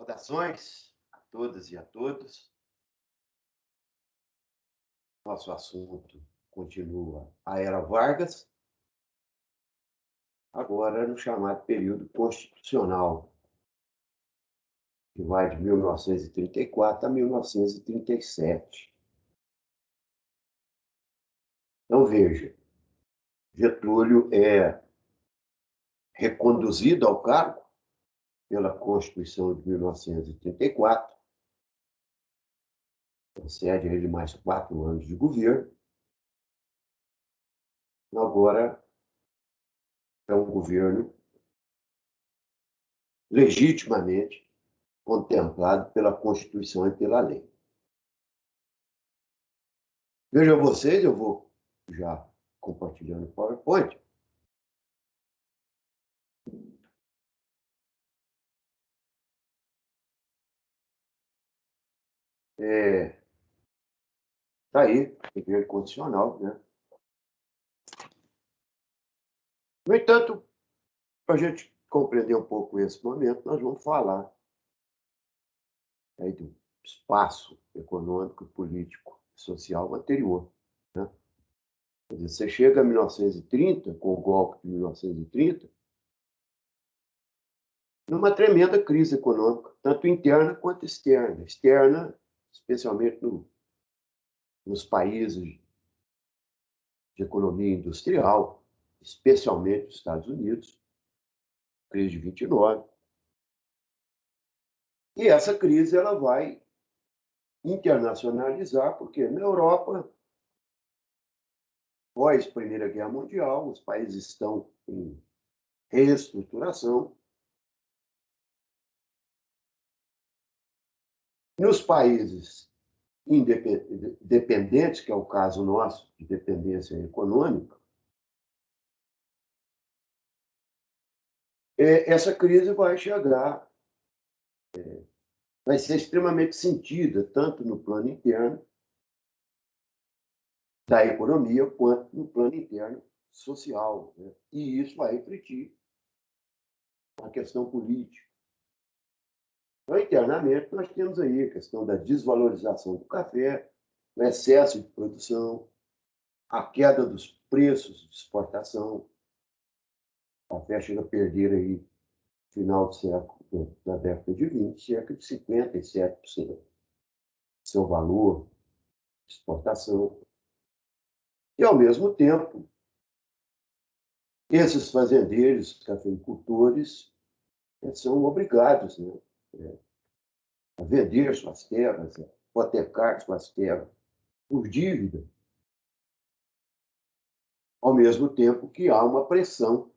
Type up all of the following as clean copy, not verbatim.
Saudações a todas e a todos. Nosso assunto continua a Era Vargas, agora no chamado período constitucional, que vai de 1934 a 1937. Então, veja, Getúlio é reconduzido ao cargo pela Constituição de 1934, concede a ele mais 4 anos de governo. Agora é um governo legitimamente contemplado pela Constituição e pela lei. Vejam vocês, eu vou já compartilhando o PowerPoint. Está aí, governo constitucional, né? No entanto, para a gente compreender um pouco esse momento, nós vamos falar aí do espaço econômico, político, social anterior, né? Quer dizer, você chega a 1930, com o golpe de 1930, numa tremenda crise econômica, tanto interna quanto externa. Externa, especialmente nos países de economia industrial, especialmente os Estados Unidos, crise de 29. E essa crise ela vai internacionalizar, porque na Europa, pós Primeira Guerra Mundial, os países estão em reestruturação. Nos países dependentes, que é o caso nosso, de dependência econômica, essa crise vai chegar, vai ser extremamente sentida, tanto no plano interno da economia, quanto no plano interno social, né? E isso vai refletir na questão política. Então, internamente, nós temos aí a questão da desvalorização do café, o excesso de produção, a queda dos preços de exportação. O café chega a perder aí, no final do século, da década de 20, cerca de 57% do seu valor de exportação. E, ao mesmo tempo, esses fazendeiros, cafeicultores, são obrigados, né, a vender suas terras, a hipotecar suas terras por dívida, ao mesmo tempo que há uma pressão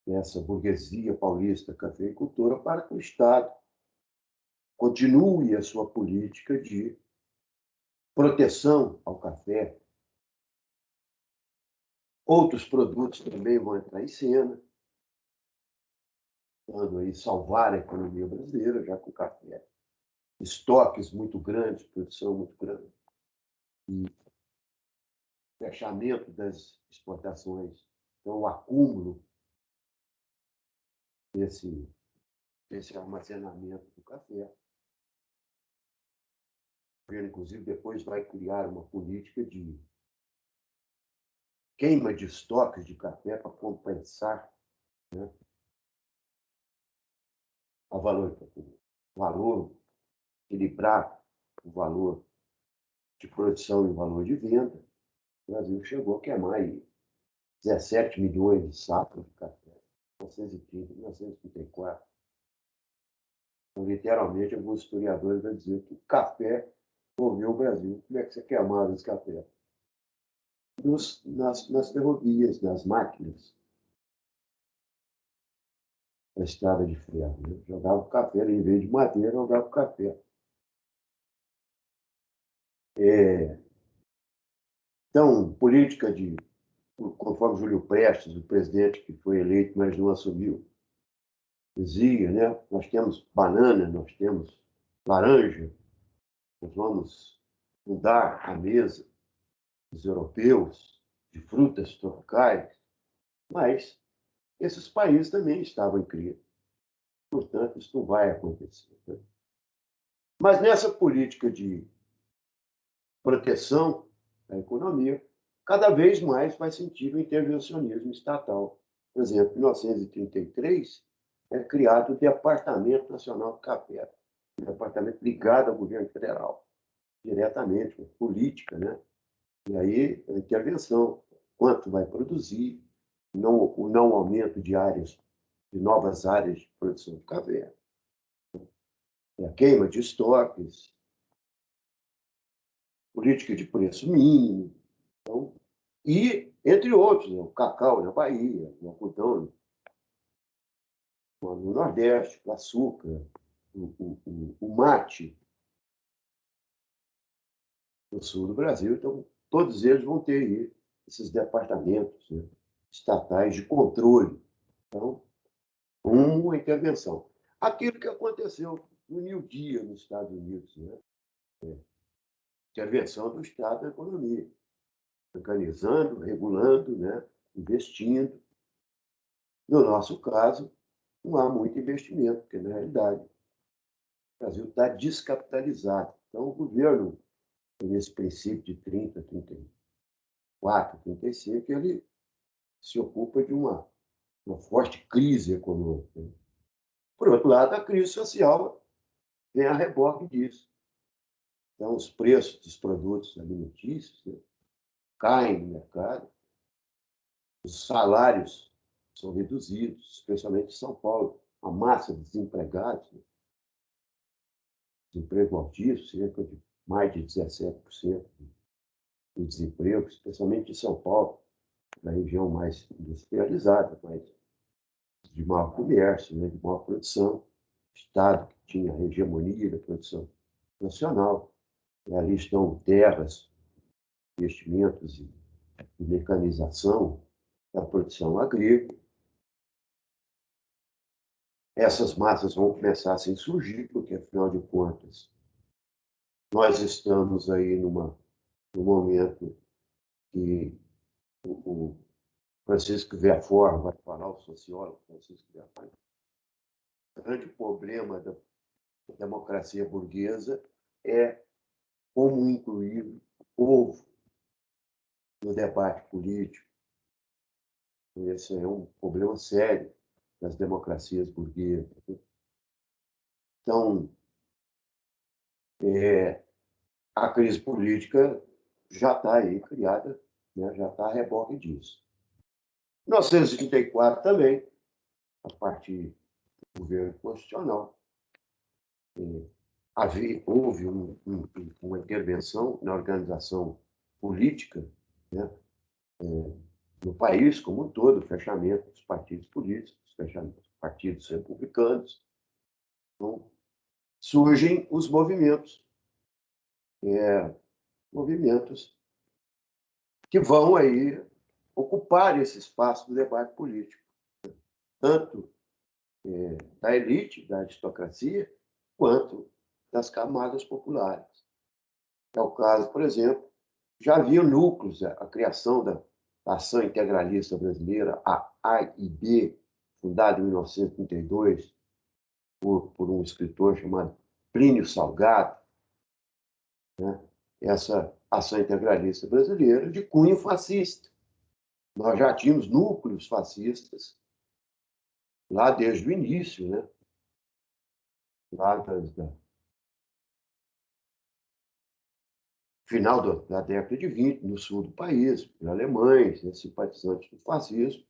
dessa burguesia paulista cafeicultora para que o Estado continue a sua política de proteção ao café. Outros produtos também vão entrar em cena, tentando aí salvar a economia brasileira, já com o café. Estoques muito grandes, produção muito grande, e fechamento das exportações. Então, o acúmulo desse armazenamento do café. O governo, inclusive, depois vai criar uma política de queima de estoques de café para compensar, né, o valor, equilibrar o valor de produção e o valor de venda. O Brasil chegou a queimar aí 17 milhões de sacos de café, 1930, 1934. Então, literalmente, alguns historiadores vão dizer que o café moveu o Brasil. Como é que você queimava esse café? Nas ferrovias, nas máquinas da estrada de ferro, né? Jogava o café, em vez de madeira, jogava o café. Então, política de, conforme Júlio Prestes, o presidente que foi eleito, mas não assumiu, dizia, né? Nós temos banana, nós temos laranja, nós vamos mudar a mesa dos europeus de frutas tropicais, mas esses países também estavam em crise. Portanto, isso não vai acontecer, né? Mas nessa política de proteção da economia, cada vez mais faz sentido o intervencionismo estatal. Por exemplo, em 1933, é criado o Departamento Nacional do Café, um departamento ligado ao governo federal, diretamente, com política, né? E aí, a intervenção, quanto vai produzir, o não aumento de áreas, de novas áreas de produção de café, a queima de estoques, política de preço mínimo, então, e, entre outros, né, o cacau na Bahia, o algodão no Nordeste, o açúcar, o mate no sul do Brasil. Então, todos eles vão ter aí esses departamentos, né, estatais de controle. Então, uma intervenção. Aquilo que aconteceu no New Deal nos Estados Unidos, né? Intervenção do Estado na economia, organizando, regulando, né? Investindo. No nosso caso, não há muito investimento, porque, na realidade, o Brasil está descapitalizado. Então, o governo, nesse princípio de 30, 34, 35, ele se ocupa de uma forte crise econômica. Por outro lado, a crise social vem a reboque disso. Então, os preços dos produtos alimentícios, né, caem no mercado, os salários são reduzidos, especialmente em São Paulo, a massa de desempregados, né, desemprego altíssimo, cerca de mais de 17% de desemprego, especialmente em São Paulo, na região mais industrializada, mais de maior comércio, né, de maior produção, estado que tinha a hegemonia da produção nacional, e ali estão terras, investimentos e mecanização da produção agrícola. Essas massas vão começar a se insurgir, porque, afinal de contas, nós estamos aí num momento que o Francisco Verfort vai falar, o sociólogo Francisco Verfort, o grande problema da democracia burguesa é como incluir o povo no debate político. Esse é um problema sério das democracias burguesas. Então, a crise política já está aí criada, né? Já está a reboque disso. Em 1934 também, a partir do governo constitucional, houve uma intervenção na organização política, né? No país como um todo, o fechamento dos partidos políticos, fechamento dos partidos republicanos. Então, surgem os movimentos que vão aí ocupar esse espaço do debate político, tanto da elite, da aristocracia, quanto das camadas populares. É o caso, por exemplo, já havia núcleos, a criação da Ação Integralista Brasileira, a AIB, fundada em 1932 por um escritor chamado Plínio Salgado, né? Essa Ação Integralista Brasileira de cunho fascista. Nós já tínhamos núcleos fascistas lá desde o início, né? Lá da final da década de 20, no sul do país, alemães, né, simpatizantes do fascismo,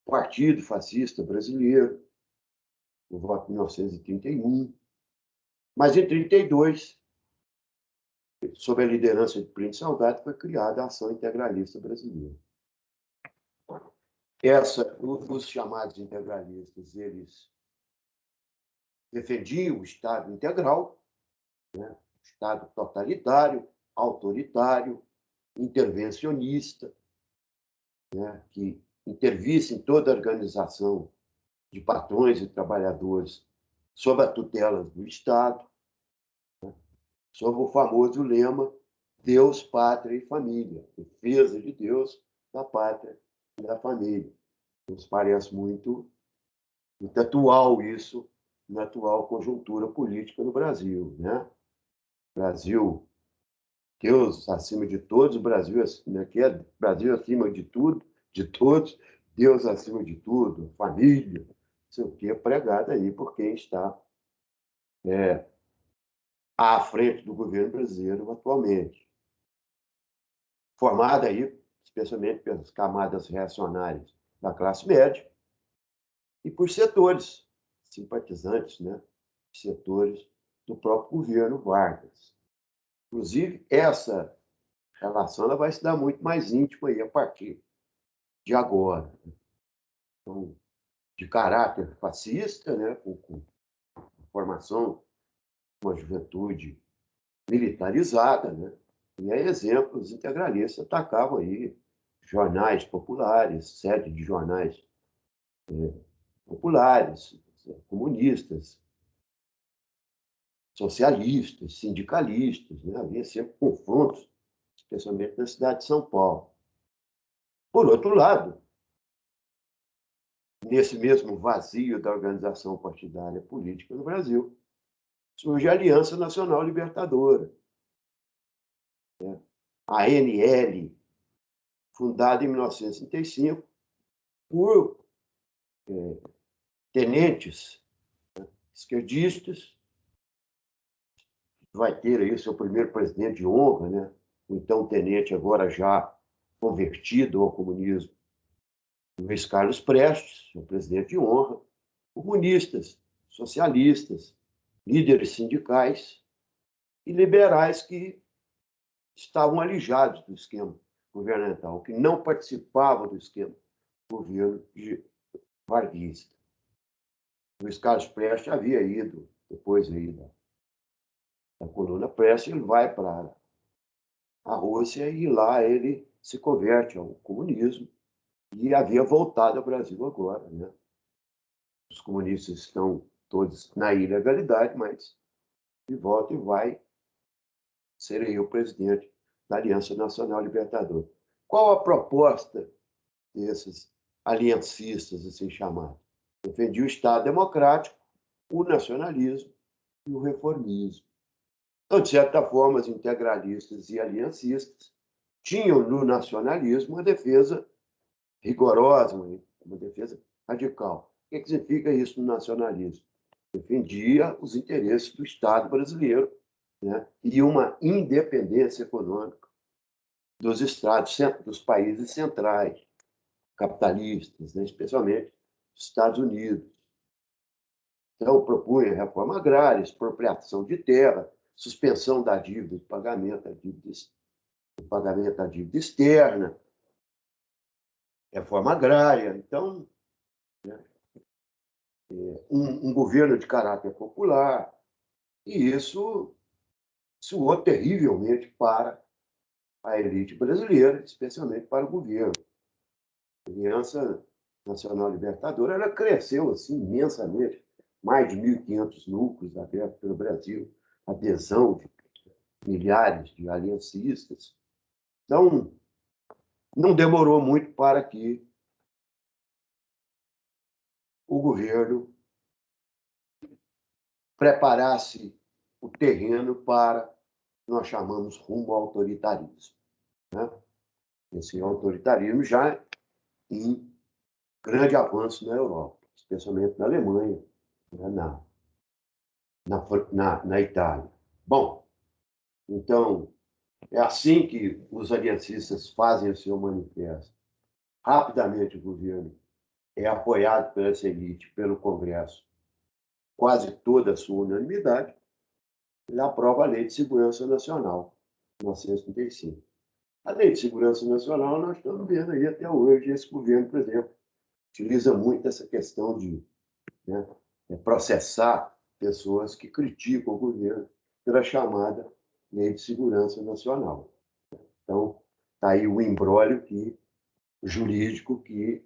Partido Fascista Brasileiro, no voto de 1931. Mas em 1932, sob a liderança de Plínio Salgado, foi criada a Ação Integralista Brasileira. Os chamados integralistas, eles defendiam o Estado integral, né? Estado totalitário, autoritário, intervencionista, né? Que intervisse em toda a organização de patrões e trabalhadores sob a tutela do Estado, né? Sob o famoso lema Deus, Pátria e Família, defesa de Deus, da pátria e da família. Nos parece muito muito atual isso, na atual conjuntura política no Brasil, né? Brasil, Deus acima de todos, o Brasil, né, que é Brasil acima de tudo, de todos, Deus acima de tudo, família, não sei o que, pregada aí por quem está à frente do governo brasileiro atualmente. Formada aí, especialmente pelas camadas reacionárias da classe média e por setores simpatizantes, né? Setores do próprio governo Vargas. Inclusive, essa relação ela vai se dar muito mais íntima aí a partir de agora. Então, de caráter fascista, né? Com formação de uma juventude militarizada, né? E aí, exemplos integralistas atacavam aí jornais populares, sede de jornais populares, comunistas, socialistas, sindicalistas, né? Havia sempre confrontos, especialmente na cidade de São Paulo. Por outro lado, nesse mesmo vazio da organização partidária política no Brasil, surge a Aliança Nacional Libertadora, né? A ANL, fundada em 1935 por tenentes esquerdistas, vai ter aí o seu primeiro presidente de honra, né? O então tenente, agora já convertido ao comunismo, Luiz Carlos Prestes, o presidente de honra, comunistas, socialistas, líderes sindicais e liberais que estavam alijados do esquema governamental, que não participavam do esquema governo de varguista. Luiz Carlos Prestes havia ido, depois aí da coluna Prestes, ele vai para a Rússia e lá ele se converte ao comunismo e havia voltado ao Brasil agora, né? Os comunistas estão todos na ilegalidade, mas de volta e vai ser aí o presidente da Aliança Nacional Libertadora. Qual a proposta desses aliancistas, assim chamados? Defendia o Estado democrático, o nacionalismo e o reformismo. Então, de certa forma, os integralistas e aliancistas tinham no nacionalismo uma defesa rigorosa, uma defesa radical. O que significa isso no nacionalismo? Defendia os interesses do Estado brasileiro, né? E uma independência econômica dos estados, dos países centrais, capitalistas, né? Especialmente os Estados Unidos. Então, propunha reforma agrária, expropriação de terra, suspensão da dívida, de pagamento da dívida externa, reforma agrária. Então, né, um governo de caráter popular, e isso soou terrivelmente para a elite brasileira, especialmente para o governo. A Aliança Nacional Libertadora ela cresceu assim, imensamente, mais de 1.500 núcleos abertos pelo Brasil, adesão de milhares de aliancistas. Então, não demorou muito para que o governo preparasse o terreno para o que nós chamamos rumo ao autoritarismo, né? Esse autoritarismo já em grande avanço na Europa, especialmente na Alemanha, né? na Itália. Bom, então, é assim que os aliancistas fazem o seu manifesto. Rapidamente o governo é apoiado pela essa elite, pelo Congresso, quase toda a sua unanimidade, ele aprova a Lei de Segurança Nacional, 1935. A Lei de Segurança Nacional, nós estamos vendo aí até hoje, esse governo, por exemplo, utiliza muito essa questão de, né, processar pessoas que criticam o governo pela chamada Lei de Segurança Nacional. Então, está aí o imbróglio jurídico que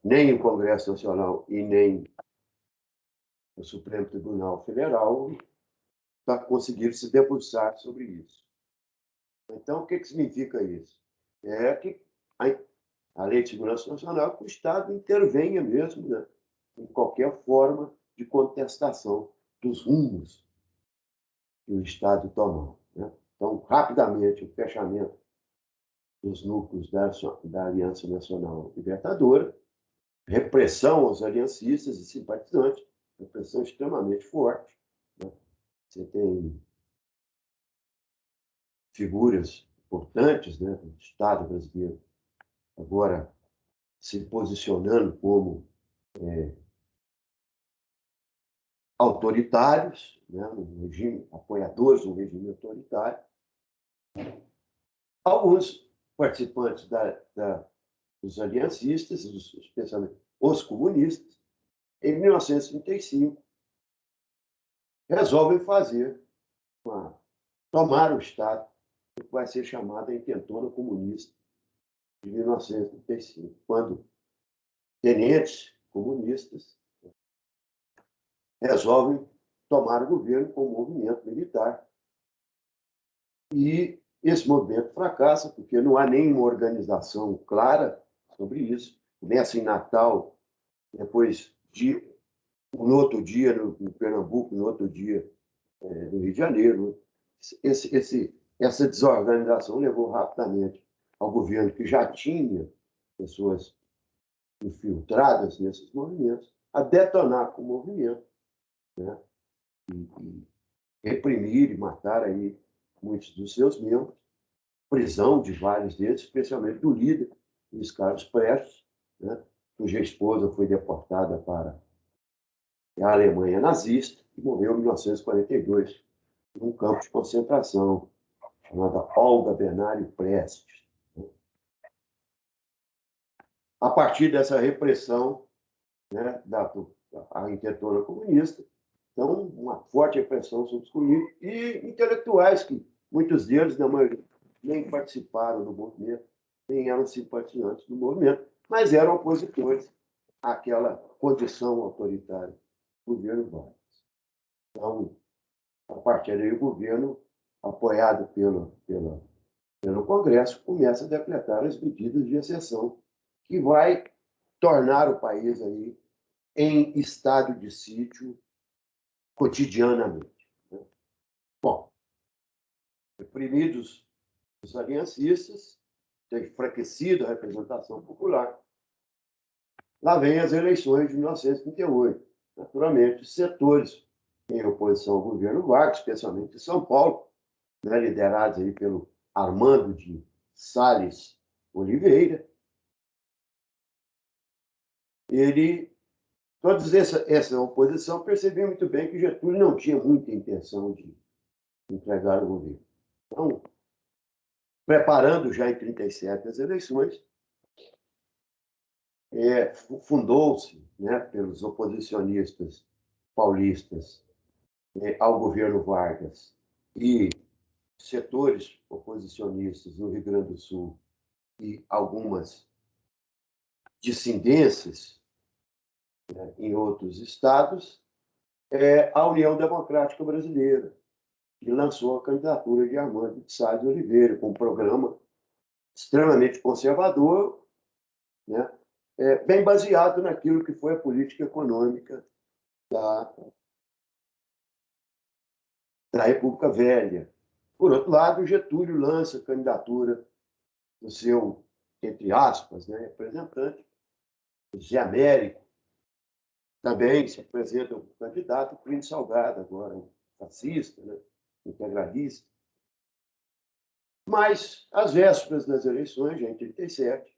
nem o Congresso Nacional e nem o Supremo Tribunal Federal está conseguindo se debruçar sobre isso. Então, o que significa isso? É que a Lei de Segurança Nacional, que o Estado intervenha mesmo, né, em qualquer forma de contestação dos rumos que o Estado tomou, né? Então, rapidamente, o fechamento dos núcleos da Aliança Nacional Libertadora, repressão aos aliancistas e simpatizantes, repressão extremamente forte, né? Você tem figuras importantes, né, do Estado brasileiro agora se posicionando como autoritários, né, um regime, apoiadores do regime autoritário. Alguns participantes dos aliancistas, especialmente os comunistas, em 1935, resolvem tomar o Estado, que vai ser chamada a Intentona Comunista de 1935, quando tenentes comunistas resolvem tomar o governo com o movimento militar. E esse movimento fracassa, porque não há nenhuma organização clara sobre isso. Começa em Natal, depois, no outro dia, no Pernambuco, no outro dia, no Rio de Janeiro. Essa desorganização levou rapidamente ao governo, que já tinha pessoas infiltradas nesses movimentos, a detonar com o movimento, né? E reprimir e matar aí muitos dos seus membros, prisão de vários deles, especialmente do líder, Luiz Carlos Prestes, né? Cuja esposa foi deportada para a Alemanha nazista e morreu em 1942, num campo de concentração chamado Olga Bernardo Prestes. A partir dessa repressão, né, da Intentona Comunista, então, uma forte repressão sobre os comunistas e intelectuais, que muitos deles, na maioria, nem participaram do movimento, nem eram simpatizantes do movimento, mas eram opositores àquela condição autoritária do governo Vargas. Então, a partir daí, o governo, apoiado pelo Congresso, começa a decretar as medidas de exceção, que vai tornar o país aí em estado de sítio cotidianamente, né? Bom, reprimidos os aliancistas, enfraquecida a representação popular, lá vem as eleições de 1938. Naturalmente, setores em oposição ao governo Vargas, especialmente em São Paulo, né, liderados aí pelo Armando de Salles Oliveira, toda essa oposição percebia muito bem que Getúlio não tinha muita intenção de entregar o governo. Então, preparando já em 37 as eleições, fundou-se, né, pelos oposicionistas paulistas ao governo Vargas e setores oposicionistas no Rio Grande do Sul e algumas dissidências, né, em outros estados, a União Democrática Brasileira, que lançou a candidatura de Armando de Salles Oliveira, com um programa extremamente conservador, né, bem baseado naquilo que foi a política econômica da República Velha. Por outro lado, Getúlio lança a candidatura do seu, entre aspas, né, representante, José Américo, também se apresenta como candidato, Plínio Salgado, agora um fascista, né, integralista. Mas, às vésperas das eleições, já em 1937,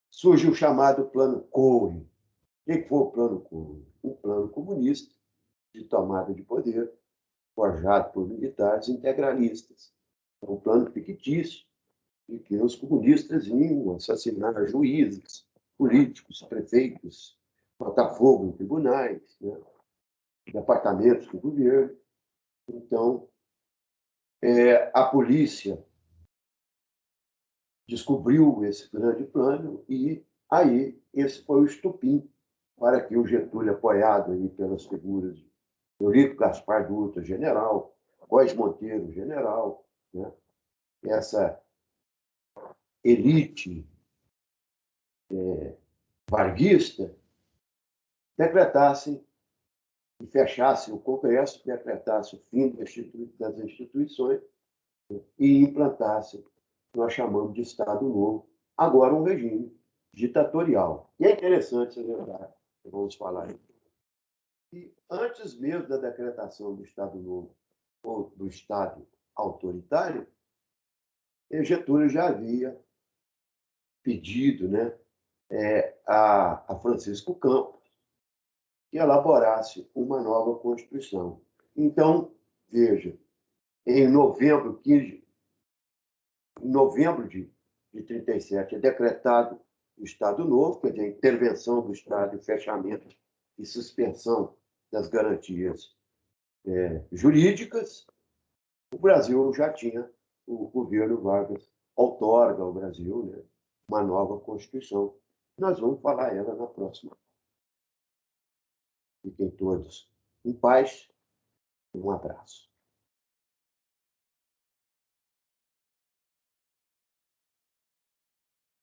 surge o chamado Plano Cohen. O que foi o Plano Cohen? Um plano comunista de tomada de poder, forjado por militares integralistas. É um plano fictício, em que os comunistas iam assassinar juízes, políticos, prefeitos, botar fogo em tribunais, né, departamentos do governo. Então, a polícia descobriu esse grande plano e aí esse foi o estupim para que o Getúlio, apoiado aí pelas figuras de Eurico Gaspar Dutra, general, Góes Monteiro, general, né, essa elite varguista, decretassem e fechassem o Congresso, decretassem o fim das instituições e implantassem o que nós chamamos de Estado Novo, agora um regime ditatorial. E é interessante você lembrar, vamos falar aí, que antes mesmo da decretação do Estado Novo ou do Estado autoritário, Getúlio já havia pedido, né, a Francisco Campos que elaborasse uma nova Constituição. Então, veja, em novembro de 37, é decretado o Estado Novo, quer dizer, a intervenção do Estado e fechamento e suspensão das garantias jurídicas. O Brasil já tinha, o governo Vargas outorga ao Brasil, né, uma nova Constituição. Nós vamos falar ela na próxima. Fiquem todos em paz e um abraço.